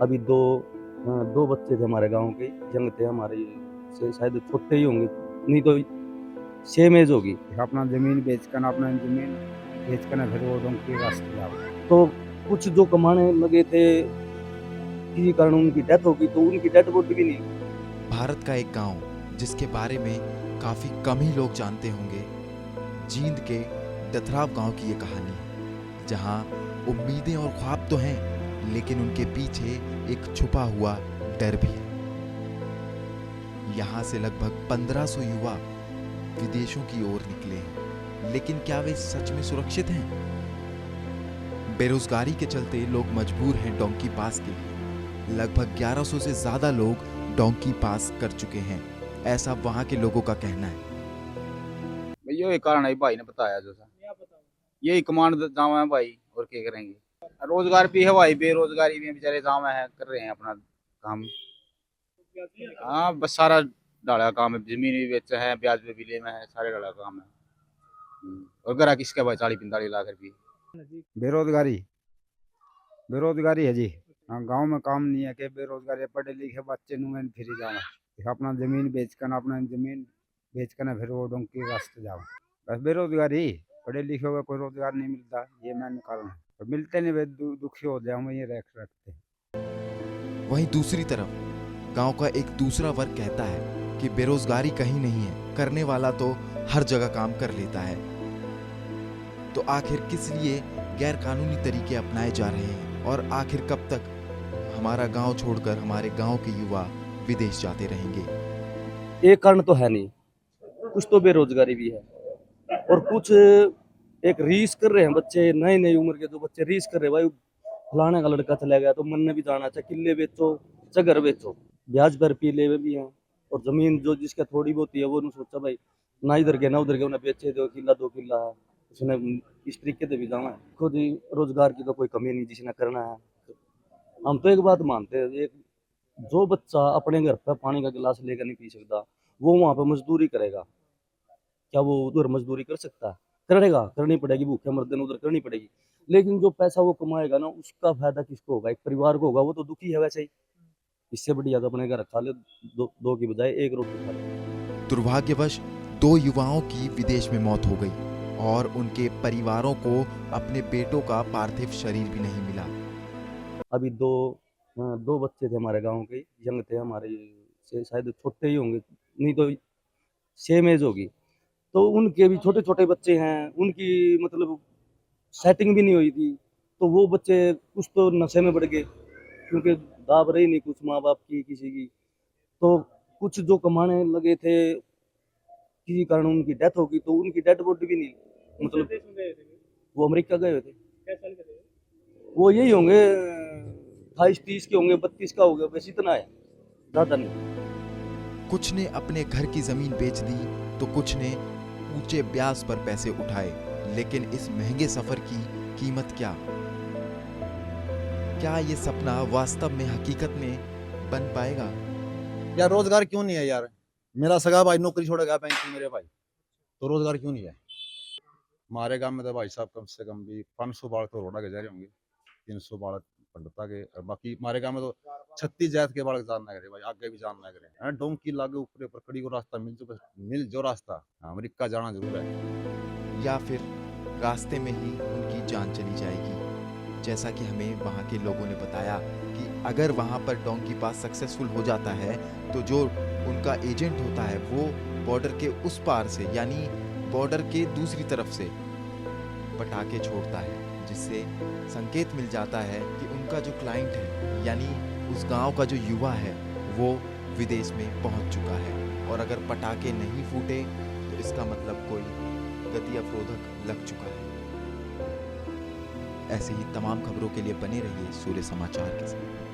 अभी दो बच्चे थे हमारे गाँव के, यंग थे हमारे से शायद छोटे ही होंगे, नहीं तो सेम एज होगी। अपना ज़मीन बेचकर फिर वो डोंकी के रास्ते जाओ। तो कुछ जो कमाने लगे थे, किसी कारण उनकी डेथ हो गई, तो उनकी डेथ बॉडी भी नहीं। भारत का एक गांव जिसके बारे में काफी कम ही लोग जानते होंगे, जींद के दथराव गांव की ये कहानी है, जहां उम्मीदें और ख्वाब तो हैं, लेकिन उनके पीछे एक छुपा हुआ डर भी है। यहाँ से लगभग 1500 युवा विदेशों की ओर निकले हैं, लेकिन क्या वे सच में सुरक्षित हैं? बेरोजगारी के चलते लोग मजबूर हैं डोंकी पास के लिए। लगभग 1100 से ज्यादा लोग डोंकी पास कर चुके हैं, ऐसा वहां के लोगों का कहना है। यही कारण है, भाई ने बताया जैसा यही कमांड जावा है भाई, और क्या करेंगे। रोजगार भी है भाई, बेरोजगारी भी है, बेचारे जावा है, कर रहे हैं अपना काम। हाँ बस सारा डाला काम है, जमीन भी बेचा है, ब्याज पे भी ले में है, सारे डाला काम है। और घर किसका भाई 40-45 लाख रुपये। बेरोजगारी बेरोजगारी है जी। हाँ गांव में काम नहीं है, के बेरोजगारी, पढ़े लिखे बच्चे नुए फिर जावा अपना जमीन बेचकर फिर वो डोंकी के रास्ते जाओ। बस बेरोजगारी, पढ़े लिखे का कोई रोजगार नहीं मिलता, ये मैंने कारण है। और मिलते नहीं वे दुखी हो जाए, हम ये रखते। वहीं दूसरी तरफ गांव का एक दूसरा वर्ग कहता है कि बेरोजगारी कहीं नहीं है, करने वाला तो हर जगह काम कर लेता है। तो आखिर किस लिए गैर कानूनी तरीके अपनाए जा रहे हैं, और आखिर कब तक हमारा गांव छोड़कर हमारे गांव के युवा विदेश जाते रहेंगे? एक कारण तो है नहीं, कुछ तो बेरोजगारी भी है, और कुछ एक रीस कर रहे हैं बच्चे, नई नई उम्र के जो बच्चे रीस कर रहे हैं, भाई फलाने का लड़का चला गया तो मन ने भी जाना चाहिए, किले बेचो चाहे घर बेचो, ब्याज पर पी ले भी हैं। और जमीन जो जिसका थोड़ी बहुत है वो नहीं सोचा भाई ना इधर के ना उधर के, उन्हें बेचे 2 किला 2 किला है, उसने इस तरीके से भी जाना है। खुद ही रोजगार की तो कोई कमी नहीं जिसने करना है। हम तो एक बात मानते हैं, एक जो बच्चा अपने घर पर पानी का गिलास लेकर नहीं पी सकता, वो वहां पर मजदूरी करेगा, क्या वो उधर मजदूरी कर सकता है? करेगा, करनी पड़ेगी, भूखे मर्दे उधर करनी पड़ेगी। लेकिन जो पैसा वो कमाएगा ना, उसका फायदा किसको होगा? एक परिवार को होगा, वो तो दुखी है वैसे ही। इससे बढ़िया तो अपने घर खा ले, दो की बजाय एक रोटी खा ले। दुर्भाग्यवश 2 युवाओं की विदेश में मौत हो गई, और उनके परिवारों को अपने बेटों का पार्थिव शरीर भी नहीं मिला। अभी दो बच्चे थे हमारे गाँव के, यंग थे हमारे से शायद छोटे ही होंगे, नहीं तो सेम एज होगी। तो उनके भी छोटे छोटे बच्चे हैं, उनकी मतलब सेटिंग भी नहीं हुई थी। तो वो बच्चे कुछ तो नशे में बढ़ गए, क्योंकि दाब रही नहीं कुछ माँ बाप की किसी की। तो कुछ जो कमाने लगे थे, किसी कारण उनकी डेथ हो गई, तो उनकी डेड बॉडी भी नहीं, मतलब वो अमेरिका गए हुए थे। वो यही होंगे 28-30 के होंगे, 32 का हो गया, बस इतना है, ज्यादा नहीं। कुछ ने अपने घर की जमीन बेच दी, तो कुछ ने ऊंचे ब्याज पर पैसे उठाए। लेकिन इस महंगे सफर की कीमत क्या? क्या ये सपना वास्तव में हकीकत में बन पाएगा? यार रोजगार क्यों नहीं है यार? मेरा सगा भाई नौकरी छोड़ गया बैंक में, मेरे भाई, तो रोजगार क्यों नहीं है? हमारे गांव में तो भाई साहब कम से कम भी 500 बालक तो रोड़ा गुजारे होंगे, 300 बालक पंडिता के, और बाकी हमारे गांव में तो 36 जात के बालक जानना करे भाई, आगे भी जानना करे। डोंकी लागे ऊपर ऊपर कड़ी को रास्ता मिल जो रास्ता, अमेरिका जाना जरूर है। या फिर रास्ते में ही उनकी जान चली जाएगी, जैसा कि हमें वहाँ के लोगों ने बताया कि अगर वहाँ पर डोंकी पास सक्सेसफुल हो जाता है, तो जो उनका एजेंट होता है वो बॉर्डर के उस पार से, यानी बॉर्डर के दूसरी तरफ से पटाखे छोड़ता है, जिससे संकेत मिल जाता है कि उनका जो क्लाइंट है, यानी उस गांव का जो युवा है, वो विदेश में पहुंच चुका है। और अगर पटाखे नहीं फूटे तो इसका मतलब कोई गति अवरोधक लग चुका है। ऐसे ही तमाम खबरों के लिए बने रहिए सूर्य समाचार के साथ।